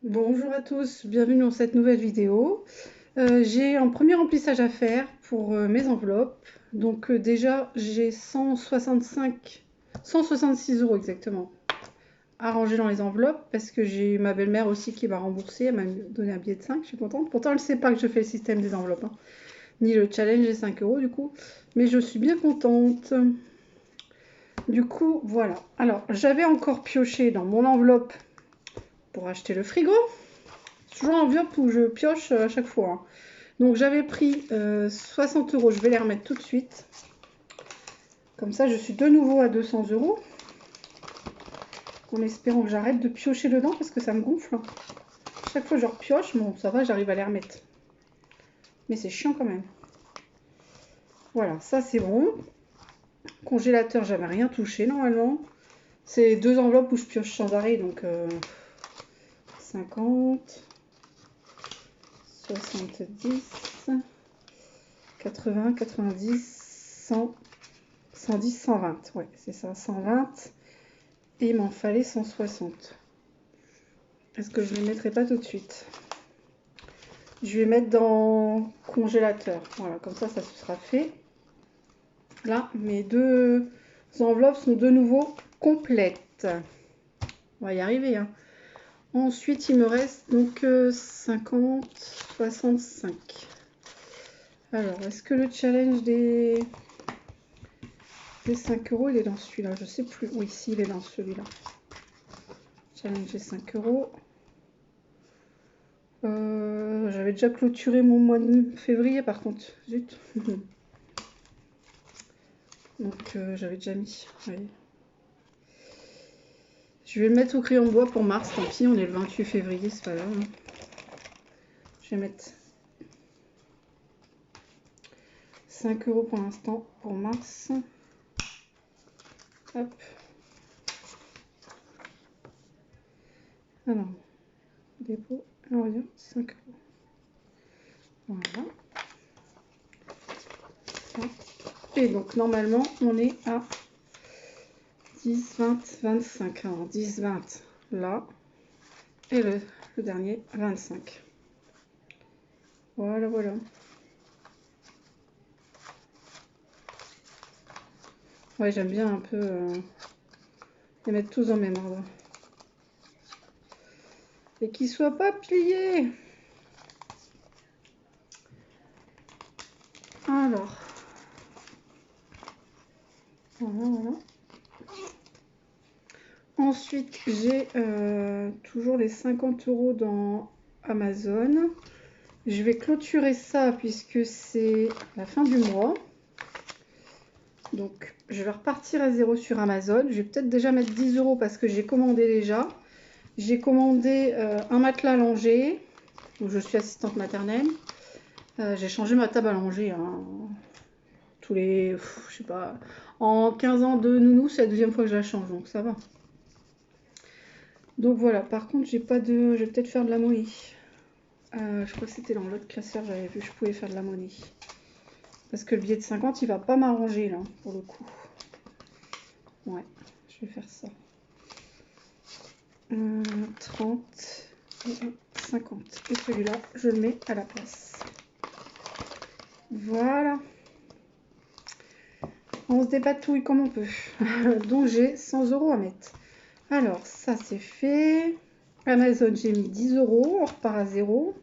Bonjour à tous, bienvenue dans cette nouvelle vidéo. J'ai un premier remplissage à faire pour mes enveloppes. Donc déjà j'ai 166 euros exactement à ranger dans les enveloppes parce que j'ai ma belle-mère aussi qui m'a remboursé, elle m'a donné un billet de 5, je suis contente. Pourtant elle ne sait pas que je fais le système des enveloppes, hein, ni le challenge des 5 euros du coup, mais je suis bien contente. Du coup voilà, alors j'avais encore pioché dans mon enveloppe pour acheter le frigo. Toujours l'enveloppe où je pioche à chaque fois, hein. Donc j'avais pris 60 euros, je vais les remettre tout de suite. Comme ça, je suis de nouveau à 200 euros. En espérant que j'arrête de piocher dedans parce que ça me gonfle. Chaque fois, je repioche. Bon, ça va, j'arrive à les remettre. Mais c'est chiant quand même. Voilà, ça c'est bon. Congélateur, j'avais rien touché normalement. C'est deux enveloppes où je pioche sans arrêt. Donc 50, 70, 80, 90, 100, 110, 120. Ouais, c'est ça, 120. Et il m'en fallait 160. Est-ce que je ne les mettrai pas tout de suite? Je vais mettre dans congélateur. Voilà, comme ça sera fait. Là, mes deux enveloppes sont de nouveau complètes. On va y arriver, hein. Ensuite, il me reste donc 50, 65. Alors, est-ce que le challenge des 5 euros, il est dans celui-là? Je sais plus. Oui, si, il est dans celui-là. Challenge des 5 euros. J'avais déjà clôturé mon mois de février par contre. Zut. Donc j'avais déjà mis. Oui. Je vais le mettre au crayon de bois pour mars. Tant pis, on est le 28 février, c'est pas grave, hein. Je vais mettre 5 euros pour l'instant pour mars. Hop. Alors, dépôt, alors, 5 euros. Voilà. Et donc normalement, on est à 10, 20, 25. Alors 10, 20 là. Et le dernier, 25. Voilà, voilà. Ouais, j'aime bien un peu les mettre tous dans le même ordre. Et qu'ils ne soient pas pliés. Alors. Voilà, voilà. Ensuite, j'ai toujours les 50 euros dans Amazon. Je vais clôturer ça puisque c'est la fin du mois. Donc, je vais repartir à zéro sur Amazon. Je vais peut-être déjà mettre 10 euros parce que j'ai commandé déjà. J'ai commandé un matelas allongé. Donc, je suis assistante maternelle. J'ai changé ma table allongée, hein. Tous les, je sais pas, en 15 ans de nounou, c'est la deuxième fois que je la change, donc ça va. Donc voilà, par contre, j'ai pas de, je vais peut-être faire de la monnaie. Je crois que c'était dans l'autre classeur, j'avais vu, je pouvais faire de la monnaie. Parce que le billet de 50, il va pas m'arranger là, pour le coup. Ouais, je vais faire ça. 30 et 50. Et celui-là, je le mets à la place. Voilà. On se dépatouille comme on peut. Donc j'ai 100 euros à mettre. Alors, ça c'est fait. Amazon, j'ai mis 10 euros. On repart à zéro.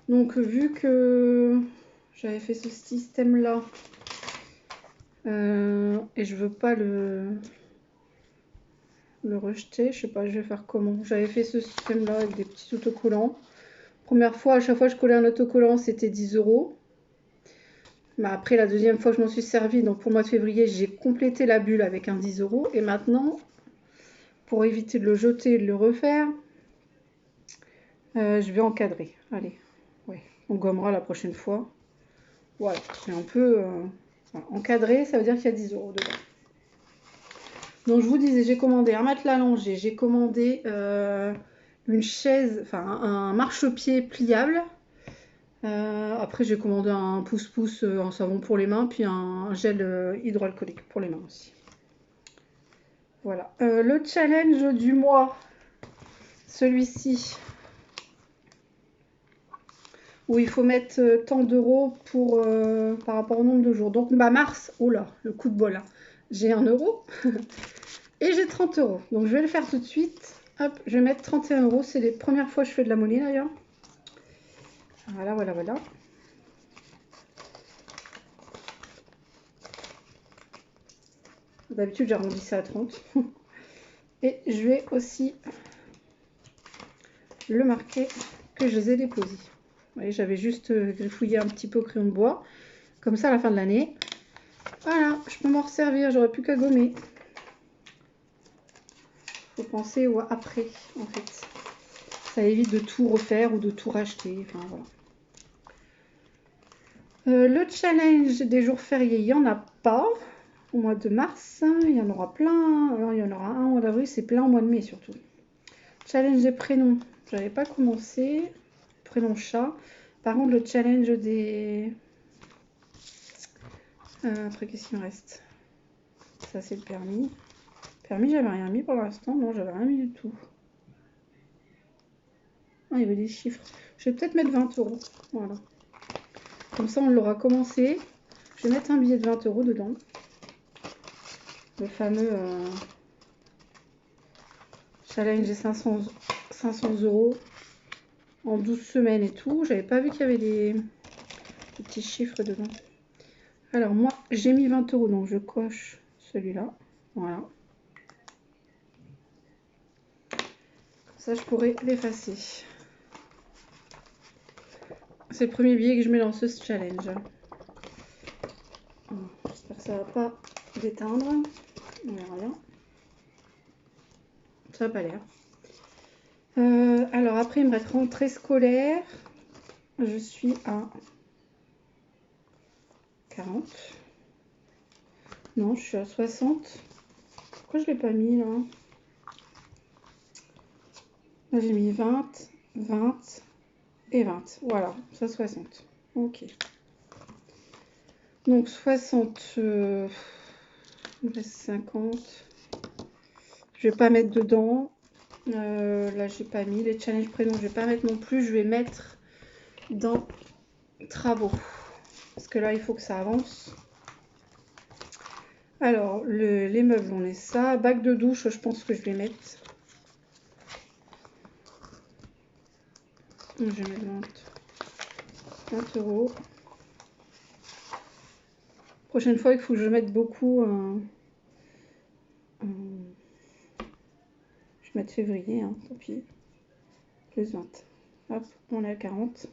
Donc, vu que j'avais fait ce système-là, et je veux pas le rejeter, je sais pas, je vais faire comment. J'avais fait ce système-là avec des petits autocollants. Première fois, à chaque fois que je collais un autocollant, c'était 10 euros. Mais après, la deuxième fois que je m'en suis servi, donc pour le mois de février, j'ai complété la bulle avec un 10 euros. Et maintenant, pour éviter de le jeter et de le refaire, je vais encadrer. Allez, ouais, on gommera la prochaine fois. Voilà, c'est un peu voilà, encadré, ça veut dire qu'il y a 10 euros dedans. Donc je vous disais, j'ai commandé un matelas allongé, j'ai commandé une chaise, enfin un marchepied pliable. Après j'ai commandé un pouce-pouce en savon pour les mains, puis un gel hydroalcoolique pour les mains aussi. Voilà. Le challenge du mois, celui-ci, où il faut mettre tant d'euros pour par rapport au nombre de jours. Donc bah mars, oh là, le coup de bol, hein. J'ai 1 euro et j'ai 30 euros. Donc je vais le faire tout de suite. Hop, je vais mettre 31 euros. C'est les premières fois que je fais de la monnaie d'ailleurs. Voilà, voilà, voilà. D'habitude j'arrondissais à 30. Et je vais aussi le marquer que je les ai déposés. Vous voyez, j'avais juste griffouillé un petit peu au crayon de bois. Comme ça, à la fin de l'année, voilà, je peux m'en resservir. J'aurais plus qu'à gommer. Faut penser au après, en fait. Ça évite de tout refaire ou de tout racheter. Enfin, voilà. Le challenge des jours fériés, il n'y en a pas. Au mois de mars, il y en aura plein. Alors, il y en aura un au mois d'avril, c'est plein au mois de mai surtout. Challenge des prénoms, j'avais pas commencé. Prénom chat. Par contre, le challenge des... après, qu'est-ce qu'il me reste? Ça, c'est le permis. Permis, j'avais rien mis pour l'instant. Non, j'avais rien mis du tout. Ah, il y avait des chiffres. Je vais peut-être mettre 20 euros. Voilà. Comme ça, on l'aura commencé. Je vais mettre un billet de 20 euros dedans. Le fameux challenge des 500 euros en 12 semaines et tout. J'avais pas vu qu'il y avait des petits chiffres dedans. Alors, moi, j'ai mis 20 euros. Donc, je coche celui-là. Voilà. Ça, je pourrais l'effacer. C'est le premier billet que je mets dans ce challenge. J'espère que ça va pas déteindre. On verra rien. Ça n'a pas l'air. Alors après, il me reste rentrée scolaire. Je suis à 40. Non, je suis à 60. Pourquoi je ne l'ai pas mis là? Là, j'ai mis 20, 20 et 20. Voilà, ça 60. Ok. Donc 60, il me reste 50. Je vais pas mettre dedans. Là, j'ai pas mis. Les challenges prénoms, je vais pas mettre non plus. Je vais mettre dans travaux. Parce que là, il faut que ça avance. Alors, les meubles, on est ça. Bac de douche, je pense que je vais mettre. Je vais mettre 20 euros. Prochaine fois, il faut que je mette beaucoup. Je vais mettre février, hein, tant pis. Plus 20. Hop, on est à 40.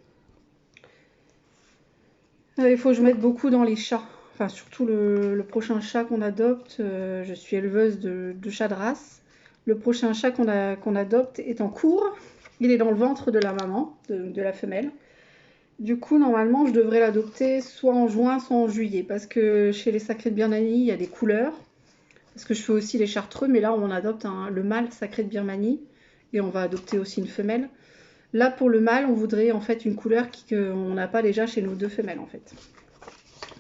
Il faut que je mette beaucoup dans les chats. Enfin, surtout le prochain chat qu'on adopte. Je suis éleveuse de chats de race. Le prochain chat qu'on adopte est en cours. Il est dans le ventre de la maman, de la femelle. Du coup, normalement, je devrais l'adopter soit en juin, soit en juillet. Parce que chez les sacrés de Birmanie, il y a des couleurs. Parce que je fais aussi les chartreux. Mais là, on adopte le mâle sacré de Birmanie. Et on va adopter aussi une femelle. Là, pour le mâle, on voudrait en fait une couleur qu'on n'a pas déjà chez nos deux femelles en fait.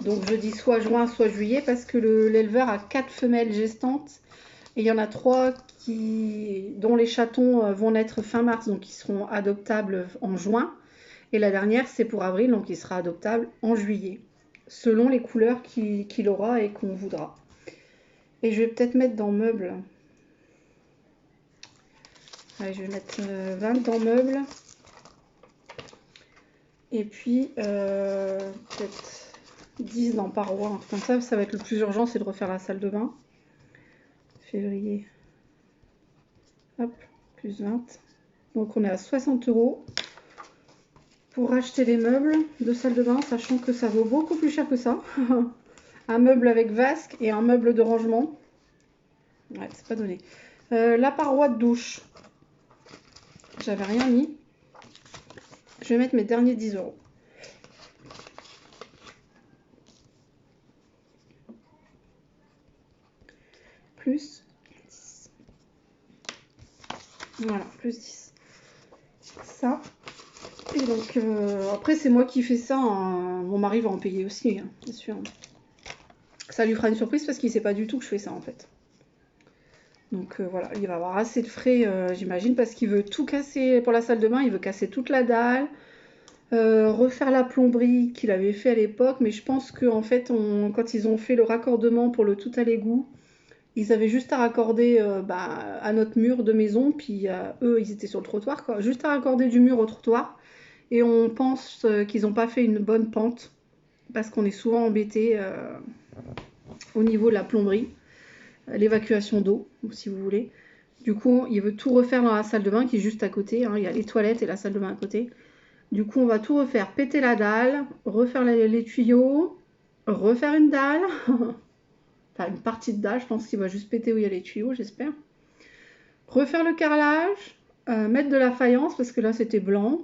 Donc je dis soit juin, soit juillet parce que l'éleveur a 4 femelles gestantes et il y en a 3 dont les chatons vont naître fin mars, donc ils seront adoptables en juin. Et la dernière, c'est pour avril, donc il sera adoptable en juillet, selon les couleurs qu'il aura et qu'on voudra. Et je vais peut-être mettre dans meubles. Allez, je vais mettre 20 dans meubles. Et puis, peut-être 10 dans parois. Comme ça va être le plus urgent, c'est de refaire la salle de bain. Février. Hop, plus 20. Donc, on est à 60 euros pour acheter les meubles de salle de bain, sachant que ça vaut beaucoup plus cher que ça. Un meuble avec vasque et un meuble de rangement. Ouais, c'est pas donné. La paroi de douche. J'avais rien mis. Je vais mettre mes derniers 10 euros. Plus 10. Voilà, plus 10. Ça. Et donc, après, c'est moi qui fais ça. Hein. Mon mari va en payer aussi, hein, bien sûr. Ça lui fera une surprise parce qu'il ne sait pas du tout que je fais ça, en fait. Donc voilà, il va avoir assez de frais, j'imagine, parce qu'il veut tout casser pour la salle de bain. Il veut casser toute la dalle, refaire la plomberie qu'il avait fait à l'époque. Mais je pense qu'en fait, quand ils ont fait le raccordement pour le tout à l'égout, ils avaient juste à raccorder à notre mur de maison. Puis eux, ils étaient sur le trottoir, quoi. Juste à raccorder du mur au trottoir. Et on pense qu'ils n'ont pas fait une bonne pente, parce qu'on est souvent embêté au niveau de la plomberie, l'évacuation d'eau, si vous voulez. Du coup, il veut tout refaire dans la salle de bain qui est juste à côté. Hein. Il y a les toilettes et la salle de bain à côté. Du coup, on va tout refaire. Péter la dalle, refaire les tuyaux, refaire une dalle. Enfin, une partie de dalle, je pense qu'il va juste péter où il y a les tuyaux, j'espère. Refaire le carrelage, mettre de la faïence parce que là, c'était blanc.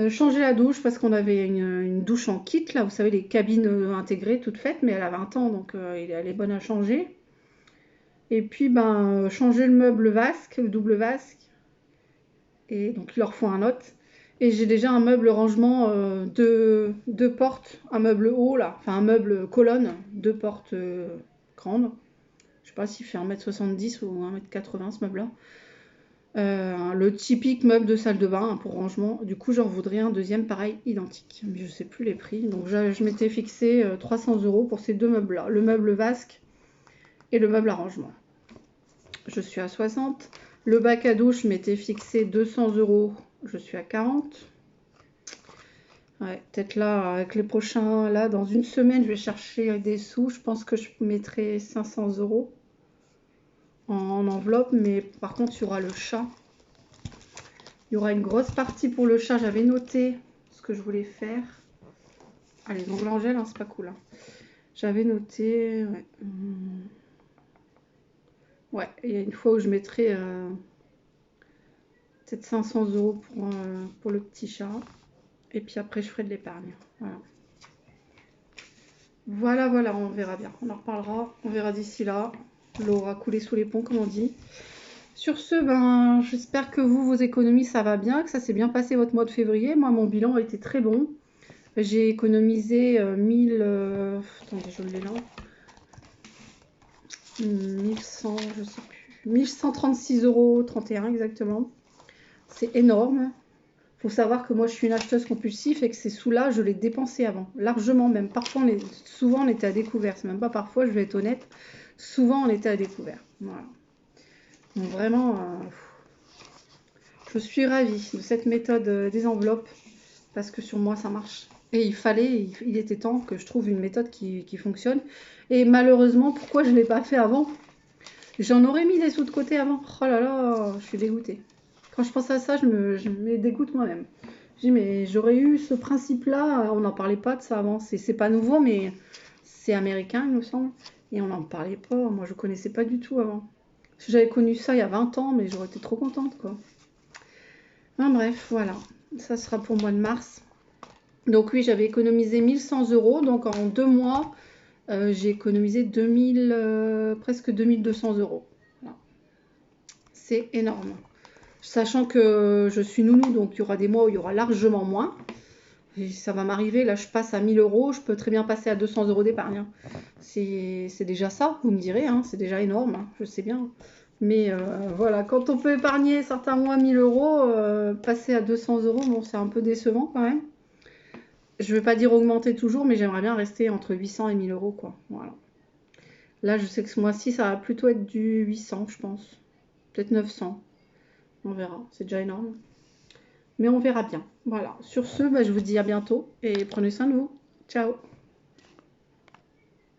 Changer la douche parce qu'on avait une douche en kit, là, vous savez, les cabines intégrées, toutes faites, mais elle a 20 ans, donc elle est bonne à changer. Et puis, changer le meuble vasque, le double vasque. Et donc, il leur faut un autre. Et j'ai déjà un meuble rangement, deux portes, un meuble haut, là, enfin un meuble colonne, deux portes grandes. Je sais pas s'il fait 1m70 ou 1m80 ce meuble-là. Le typique meuble de salle de bain pour rangement. Du coup, j'en voudrais un deuxième pareil, identique. Mais je sais plus les prix. Donc, je m'étais fixé 300 € pour ces deux meubles-là. Le meuble vasque et le meuble à rangement. Je suis à 60. Le bac à douche, je m'étais fixé 200 €. Je suis à 40. Ouais, peut-être là, avec les prochains, là, dans une semaine, je vais chercher des sous. Je pense que je mettrai 500 € en enveloppe. Mais par contre, il y aura le chat. Il y aura une grosse partie pour le chat. J'avais noté ce que je voulais faire. Ah, les ongles en gel, hein, c'est pas cool. Hein. J'avais noté... Ouais. Ouais, il y a une fois où je mettrai peut-être 500 € pour le petit chat. Et puis après, je ferai de l'épargne. Voilà, on verra bien. On en reparlera. On verra d'ici là. L'eau aura coulé sous les ponts, comme on dit. Sur ce, j'espère que vos économies, ça va bien, que ça s'est bien passé votre mois de février. Moi, mon bilan a été très bon. J'ai économisé 1000... attendez, je l'ai là. 1100, je sais plus. 1136,31 € exactement. C'est énorme. Il faut savoir que moi, je suis une acheteuse compulsive et que ces sous-là, je les dépensais avant. Largement même. Parfois, souvent, on était à découvert. C'est même pas parfois, je vais être honnête. Souvent, on était à découvert. Voilà. Donc vraiment, je suis ravie de cette méthode des enveloppes parce que sur moi, ça marche. Et il était temps que je trouve une méthode qui fonctionne. Et malheureusement, pourquoi je ne l'ai pas fait avant? J'en aurais mis des sous de côté avant. Oh là là, je suis dégoûtée. Quand je pense à ça, je me dégoûte moi-même. Je dis, mais j'aurais eu ce principe-là, on n'en parlait pas de ça avant. C'est pas nouveau, mais c'est américain, il me semble. Et on n'en parlait pas. Moi, je connaissais pas du tout avant. J'avais connu ça il y a 20 ans, mais j'aurais été trop contente, quoi. Enfin, bref, voilà. Ça sera pour le mois de mars. Donc oui, j'avais économisé 1100 €. Donc en 2 mois, j'ai économisé presque 2200 €. Voilà. C'est énorme. Sachant que je suis nounou, donc il y aura des mois où il y aura largement moins. Et ça va m'arriver, là je passe à 1000 €, je peux très bien passer à 200 € d'épargne. Hein. C'est déjà ça, vous me direz, hein, c'est déjà énorme, hein, je sais bien. Mais voilà, quand on peut épargner certains mois 1000 €, passer à 200 €, bon c'est un peu décevant quand même. Je ne veux pas dire augmenter toujours, mais j'aimerais bien rester entre 800 et 1000 € quoi. Voilà. Là je sais que ce mois-ci ça va plutôt être du 800 je pense. Peut-être 900. On verra, c'est déjà énorme. Mais on verra bien. Voilà. Sur ce, je vous dis à bientôt et prenez soin de vous. Ciao.